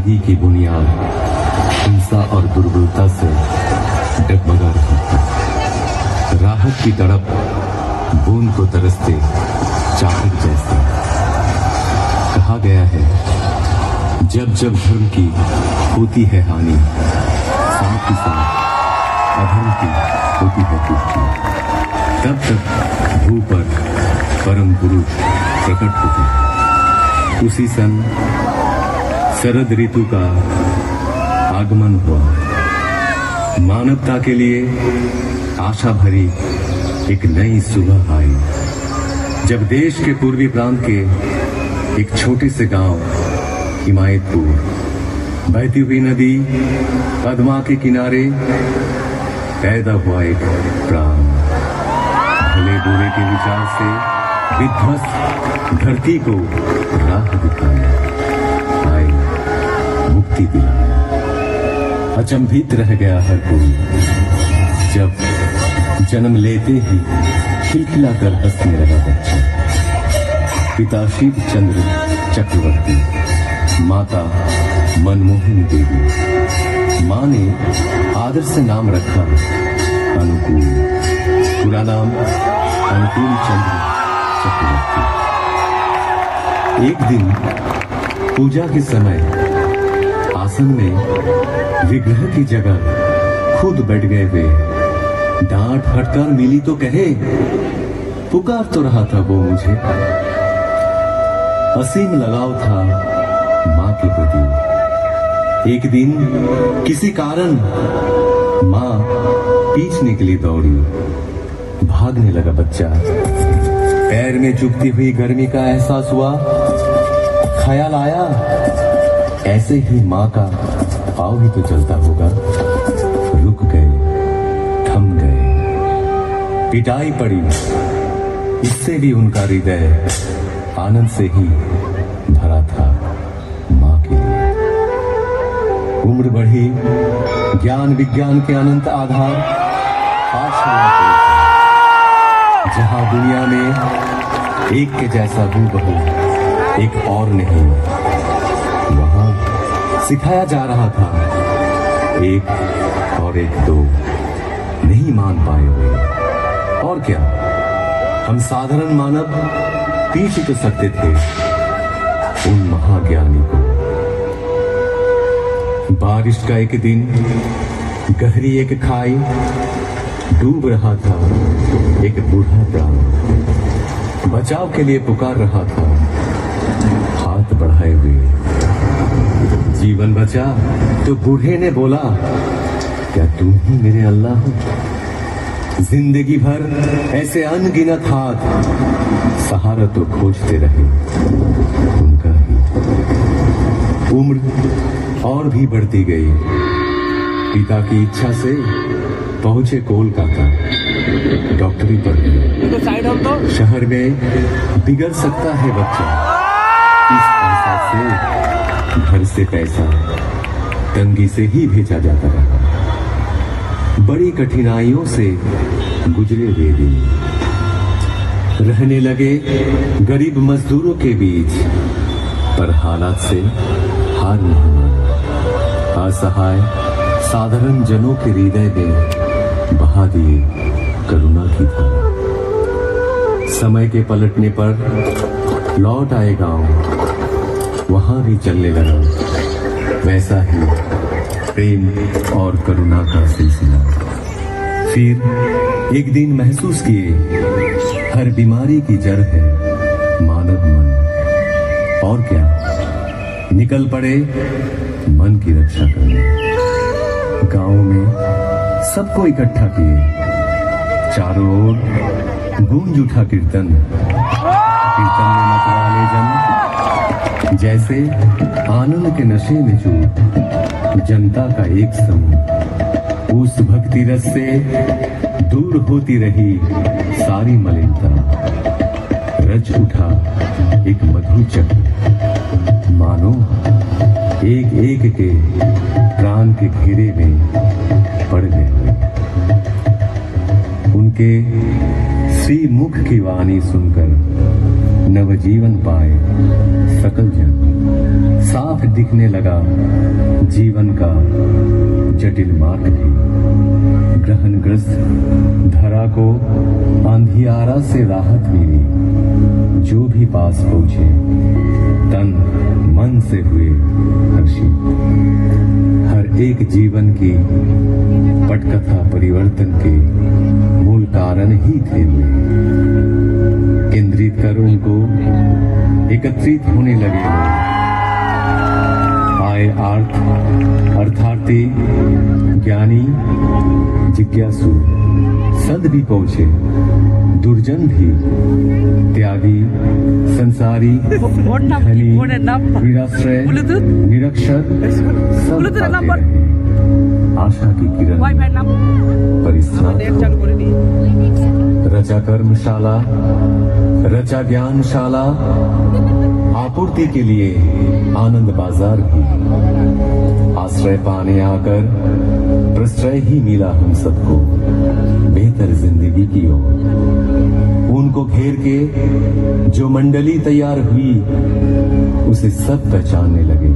जिंदगी की बुनियाद हिंसा और दुर्बलता से डगमगा रही थी। राहत की तड़प बूंद को तरसते चातक जैसे। कहा गया है जब जब धर्म की होती है हानि, साथ ही साथ अधर्म की होती है पुष्टि, तब तक भू पर परम पुरुष प्रकट होते। उसी सन शरद ऋतु का आगमन हुआ। मानवता के लिए आशा भरी एक नई सुबह आई, जब देश के पूर्वी प्रांत के एक छोटे से गांव हिमायतपुर, बहती हुई नदी पद्मा के किनारे पैदा हुआ एक प्राण। भले बुरे के विचार से विध्वस्त धरती को राह दिखाया, आए मुक्ति दिलाया। अचंभित रह गया हर कोई जब जन्म लेते ही खिलखिला कर हंसने लगा बच्चा। पिता शिव चंद्र चक्रवर्ती, माता मनमोहन देवी। माँ ने आदर से नाम रखा अनुकूल, पूरा नाम अनुकूल चंद्र चक्रवर्ती। एक दिन पूजा के समय आसन में विग्रह की जगह खुद बैठ गए वे। डांट फटकार मिली तो कहे, पुकार तो रहा था वो मुझे। असीम लगाव था माँ के प्रति। एक दिन किसी कारण माँ पीछने के लिए दौड़ी। भागने लगा बच्चा। पैर में चुभती हुई गर्मी का एहसास हुआ। ख्याल आया ऐसे ही माँ का पाँव भी तो चलता होगा। रुक गए, थम गए। पिटाई पड़ी, इससे भी उनका हृदय आनंद से ही भरा था माँ के लिए। उम्र बढ़ी, ज्ञान विज्ञान के अनंत आधार पाठशाला के, जहां दुनिया में एक के जैसा हूबहू एक और नहीं, वहां सिखाया जा रहा था एक और एक दो नहीं मान पाए हुए। और क्या, हम साधारण मानव पीछ तो सकते थे उन महाज्ञानी को। बारिश का एक दिन गहरी एक खाई, डूब रहा था एक बूढ़ा प्राण। बचाव के लिए पुकार रहा था हाथ बढ़ाए हुए। जीवन बचा तो बूढ़े ने बोला, क्या तुम ही मेरे अल्लाह हो? जिंदगी भर ऐसे अनगिनत हाथ सहारा तो खोजते रहे उनका ही। उम्र और भी बढ़ती गई। पिता की इच्छा से पहुंचे कोलकाता, डॉक्टरी पढ़ने। शहर में बिगड़ सकता है बच्चा, इस आशा से घर से पैसा तंगी से ही भेजा जाता रहा। बड़ी कठिनाइयों से गुजरे वे दिन। रहने लगे गरीब मजदूरों के बीच, पर हालात से हार नहीं माना। असहाय साधारण जनों के हृदय में बहा दिए करुणा की धारा। समय के पलटने पर लौट आए गांव, वहां भी चलने लगा वैसा ही प्रेम और करुणा का सिलसिला। फिर एक दिन महसूस किए हर बीमारी की जड़ है मानव मन। और क्या, निकल पड़े मन की रक्षा करने। गांव में सबको इकट्ठा किए, चारों ओर गूंज उठा कीर्तन। कीर्तन में मतवाले जन जैसे आनंद के नशे में चूर। जनता का एक समूह उस भक्ति रस से दूर होती रही सारी मलिनता। रच उठा एक मधुर चक्र, मानो एक एक के प्राण के घेरे में पड़ गए। उनके श्री मुख की वाणी सुनकर नवजीवन पाए सकल जन। साफ दिखने लगा जीवन का जटिल मार्ग भी। ग्रहणग्रस्त धरा को अंधियारा से राहत मिली। जो भी पास पहुंचे तन मन से हुए हर्षित। हर एक जीवन की पटकथा परिवर्तन के मूल कारण ही थे वे। केंद्रित कर उनको एकत्रित होने लगे लोग। आए अर्थार्थी ज्ञानी जिज्ञासु सद भी पहुंचे, दुर्जन भी, त्यागी संसारी धनी निराश्रय निरक्षर सब पाते रहे। आशा की किरण परिश्रम रचा कर्मशाला रचा ज्ञानशाला आपूर्ति के लिए आनंद बाजार भी। आश्रय पाने आकर प्रश्रय ही मिला हम सबको बेहतर जिंदगी की ओर। उनको घेर के जो मंडली तैयार हुई उसे सब पहचानने लगे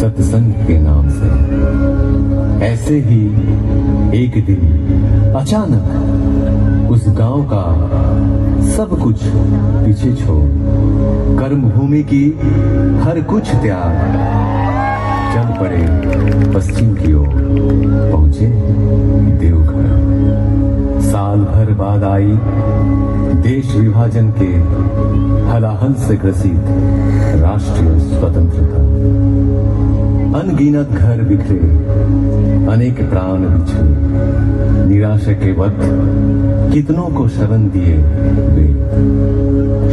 सत्संग के नाम से। ऐसे ही एक दिन अचानक उस गांव का सब कुछ पीछे छोड़ कर्म भूमि की हर कुछ त्याग चल पड़े पश्चिम की ओर। पहुंचे देवघर। साल भर बाद आई देश विभाजन के हलाहल से ग्रसित राष्ट्रीय स्वतंत्रता। अनगिनत घर बिखरे, अनेक प्राण बिछड़े। निराशा के वक्त कितनों को शरण दिए वे।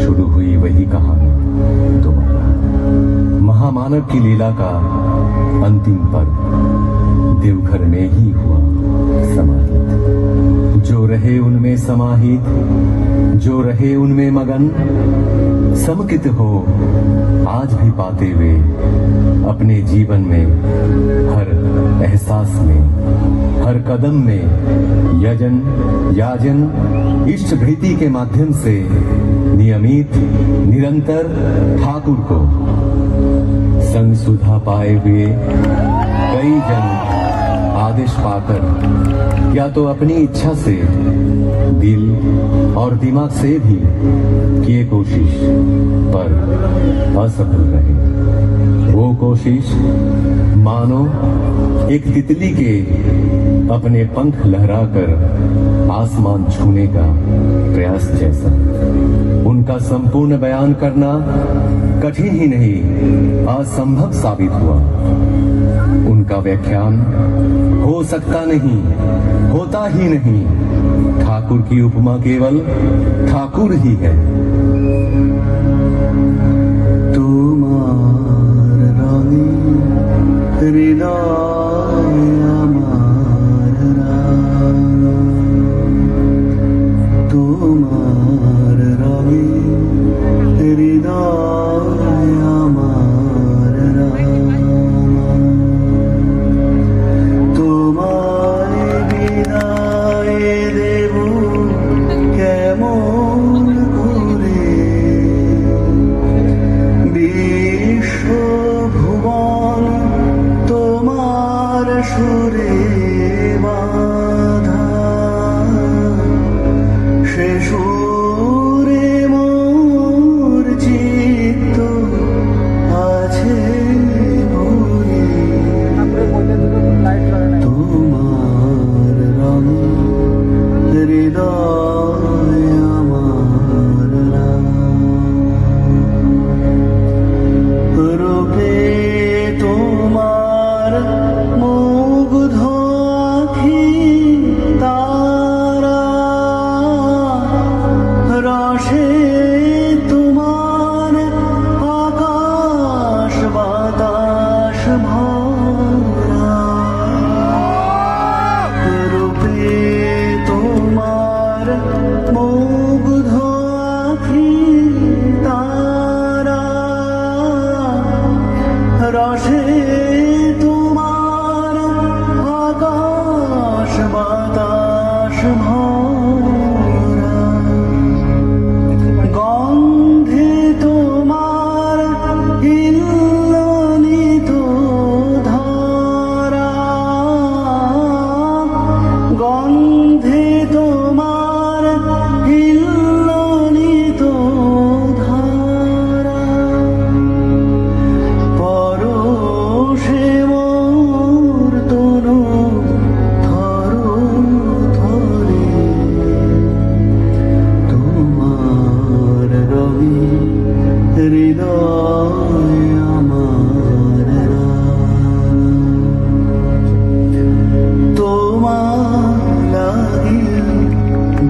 शुरू हुई वही कहानी दोबारा। महामानव की लीला का अंतिम पर्व देवघर में ही हुआ समाहित। जो रहे उनमें समाहित, जो रहे उनमें मगन, समकित हो आज भी पाते वे अपने जीवन में हर एहसास में, हर कदम में यजन याजन इष्ट भृति के माध्यम से नियमित निरंतर ठाकुर को संग सुधा पाए हुए कई जन आदेश पाकर या तो अपनी इच्छा से दिल और दिमाग से भी किए कोशिश पर असफल रहे। वो कोशिश मानो एक तितली के अपने पंख लहराकर आसमान छूने का प्रयास जैसा। उनका संपूर्ण बयान करना कठिन ही नहीं असंभव साबित हुआ। उनका व्याख्यान हो सकता नहीं, होता ही नहीं। ठाकुर की उपमा केवल ठाकुर ही है। तुम्हार रानी हृदय আমার রানা, তোমার রানী হৃদয় আমার রানা, তোমার বিদায় দেব কেমন করে, বিশ্ব ভুবন তোমার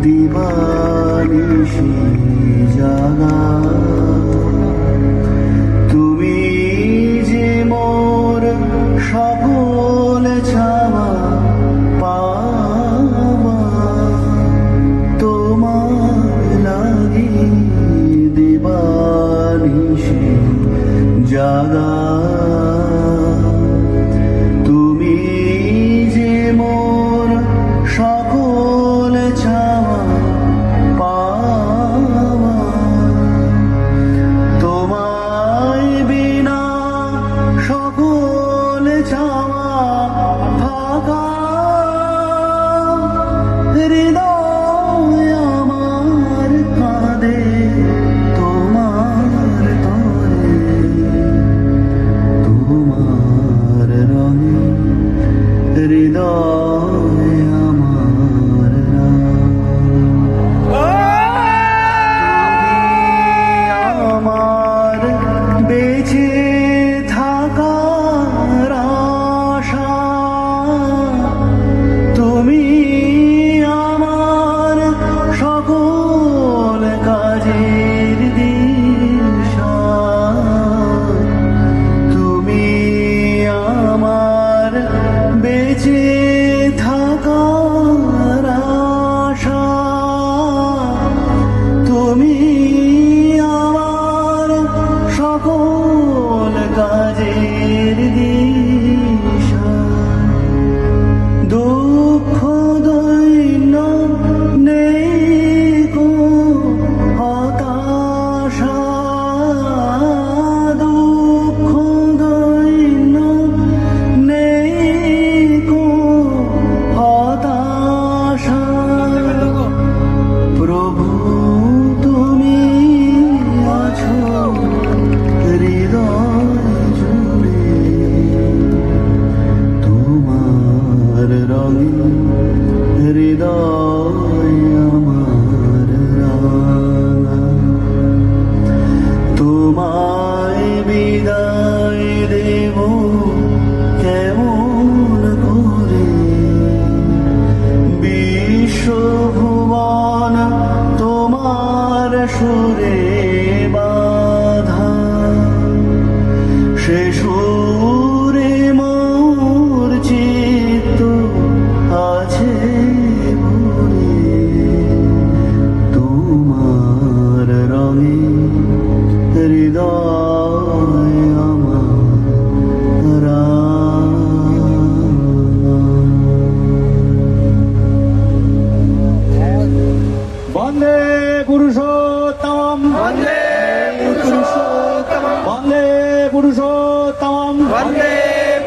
দিবানিশি জাগা তুমি যে মোর সকল চাওয়া পাওয়া তোমার লাগি দিবানিশি জাগা তুমি যে মোর সকল চাওয়া পাওয়া তোমায় বিনা সকল চাওয়া ফাঁকা হৃদয় আমার কাঁদে তোমার তরে তোমার রঙে হৃদয় আমার আমার বেঁচে থাকার আশা তুমি আমার সকল কাজের দিশা তুমি আমার বেঁচে থাকার আশা তুমি আমার সকল কাজের দিশা দুঃখ দৈন্য নেই কো হতাশা দুঃখ দৈন্য নেই কো হতাশা প্রভু তুমি আছো হৃদয় জুড়ে তোমার রঙে হৃদয় আমার রাঙা তোমায় বিদায় দেব কেমন করে বিশ্বভুবন তোমার সুরে বাধা সে সুরে মোর চিত্ত আছে ভরে তোমার রঙে হৃদয় আমার বন্দে পুরুষোত্তম বন্দে পুরুষোত্তম বন্দে পুরুষোত্তম বন্দে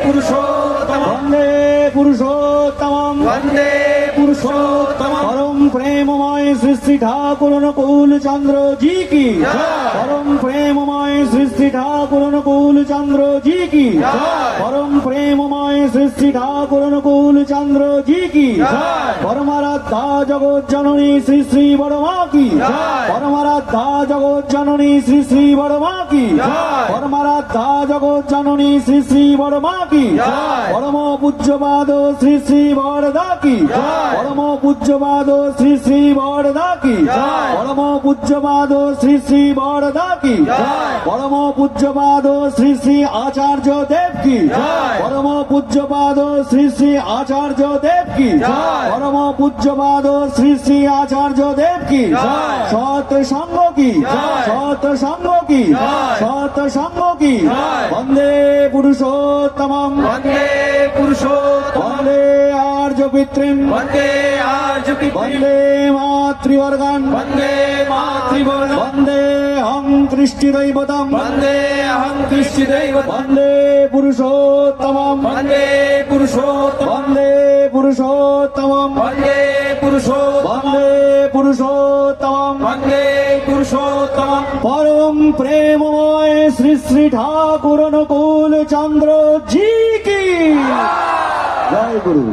পুরুষোত্তম বন্দে পুরুষোত্তম বন্দে পুরুষোত্তম পরম প্রেমময় শ্রী শ্রী ঠাকুর অনুকূল চন্দ্র জি কি পরম প্রেমময় শ্রী শ্রী ঠাকুর অনুকূল চন্দ্র জি কি পরম প্রেমময় শ্রী শ্রী ঠাকুর অনুকূল চন্দ্র জি কি পরমারাধ্যা জগৎ জননী শ্রী শ্রী বড় মা কি পরমারাধ্যা জগৎ জননী শ্রী শ্রী বড় মা কি পরমারাধ্যা জগৎ জননী শ্রী শ্রী বড় মা কি পরম পূজ্যপাদ শ্রী শ্রী বড়দা কি পরম পূজ্যপাদ শ্রী শ্রী বড়দা কি পরম পূজ্যপাদ শ্রী শ্রী বড়দা কি পরম পূজ্যপাদ শ্রী শ্রী আচার্য দেব কি পরম পূজ্যপাদ শ্রী শ্রী আচার্য দেব কি পরম পূজ্যপাদ শ্রী শ্রী আচার্য দেব কি সত সঙ্গ কি সত সঙ্গ কি সত সঙ্গ কি বন্দে পুরুষোত্তমম বন্দে পুরুষোত্তম বন্দে আর্য পিতৃম বন্দে আর্য পিতৃম বন্দে মাতৃবর্গান বন্দে মাতৃবর্গান বন্দে অহং কৃষ্টিদৈবতম বন্দে অহং কৃষ্টিদৈবতম বন্দে পুরুষোত্তমম বন্দে পুরুষোত্তম বন্দে পুরুষোত্তমম বন্দে পুরুষোত্তম বন্দে পুরুষোত্তমম বন্দে পুরুষোত্তমম পরম প্রেমময় শ্রী শ্রী ঠাকুর অনুকূল চন্দ্র জি কি জয় গুরু।